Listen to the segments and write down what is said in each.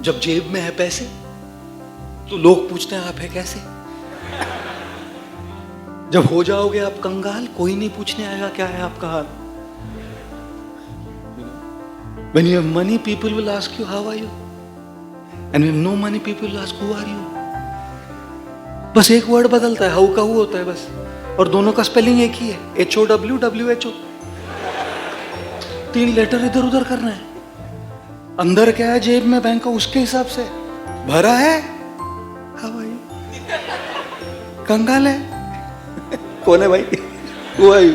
जब जेब में है पैसे तो लोग पूछते हैं आप है कैसे। जब हो जाओगे आप कंगाल, कोई नहीं पूछने आएगा क्या है आपका हाल। When you have money, people will ask you how are you, and when you have no money, people will ask who are you. बस एक वर्ड बदलता है, हाउ का हु होता है बस, और दोनों का स्पेलिंग एक ही है, HOW, WHO। 3 लेटर इधर उधर करना है। अंदर क्या है जेब में बैंक का, उसके हिसाब से भरा है हाउ आर यू, कंगाल है कौन है भाई, who are you.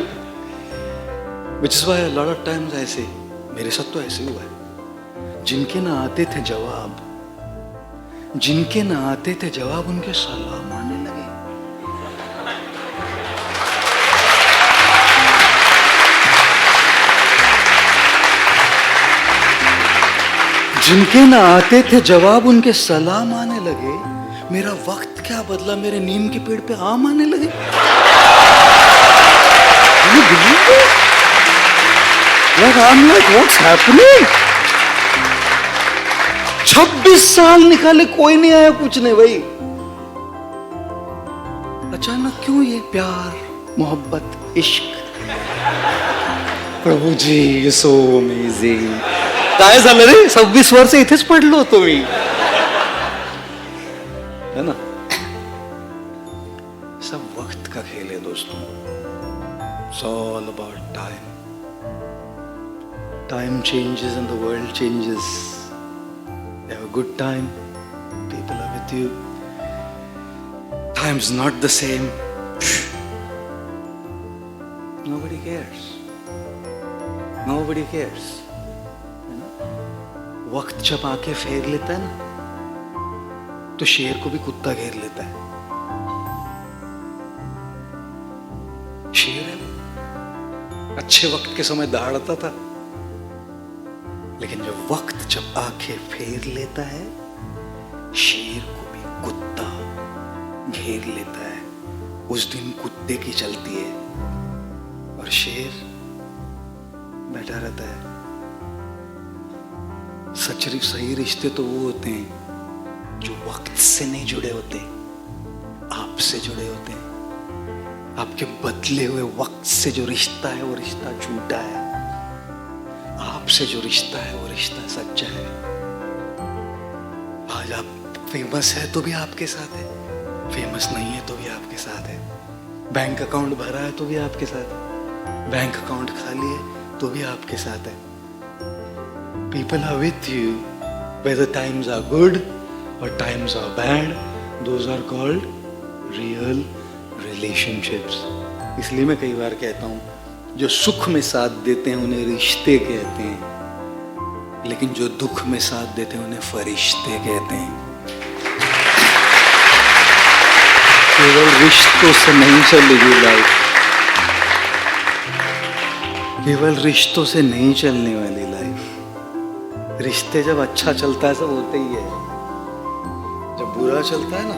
Which is why a lot of times ऐसे, मेरे साथ तो ऐसे हुआ है, जिनके ना आते थे जवाब, जिनके ना आते थे जवाब, उनके सलाम आने लगे। जिनके ना आते थे जवाब, उनके सलाम आने लगे। मेरा वक्त क्या बदला, मेरे नीम के पेड़ पे आम आने लगे। Like I'm like, what's happening? 26 साल निकाले कोई नहीं आया पूछने भाई, अचानक क्यों ये प्यार मोहब्बत इश्क। प्रभू जी सो अमेजिंग। काय झालं रे, 26 वर्ष इथेच पडलो तुम्ही, है ना। सब वक्त का खेल है दोस्तों। It's all about time. Time changes and the world changes. You have a good time, people are with you. Time's not the same. Nobody cares. Nobody cares. वक्त जब आके फेर लेता है ना, तो शेर को भी कुत्ता घेर लेता है। शेर है, अच्छे वक्त के समय दहाड़ता था, लेकिन जब वक्त जब आके फेर लेता है, शेर को भी कुत्ता घेर लेता है। उस दिन कुत्ते की चलती है और शेर बैठा रहता है। सही रिश्ते तो वो होते हैं जो वक्त से नहीं जुड़े होते, आपसे जुड़े होते हैं। आपके बदले हुए वक्त से जो रिश्ता है वो रिश्ता झूठा है, आपसे जो रिश्ता है वो रिश्ता सच्चा है। आज आप फेमस है तो भी आपके साथ है, फेमस नहीं है तो भी आपके साथ है। बैंक अकाउंट भरा है तो भी आपके साथ है, बैंक अकाउंट खाली है तो भी आपके साथ है। People are with you whether times are good or times are bad. Those are called real relationships. इसलिए मैं कई बार कहता हूँ, जो सुख में साथ देते हैं उन्हें रिश्ते कहते हैं, लेकिन जो दुख में साथ देते हैं उन्हें फरिश्ते कहते हैं। केवल रिश्तों से नहीं चलेगी लाइफ, केवल रिश्तों से नहीं चलने वाली लाइफ। रिश्ते जब अच्छा चलता है सब होते ही है, जब बुरा चलता है ना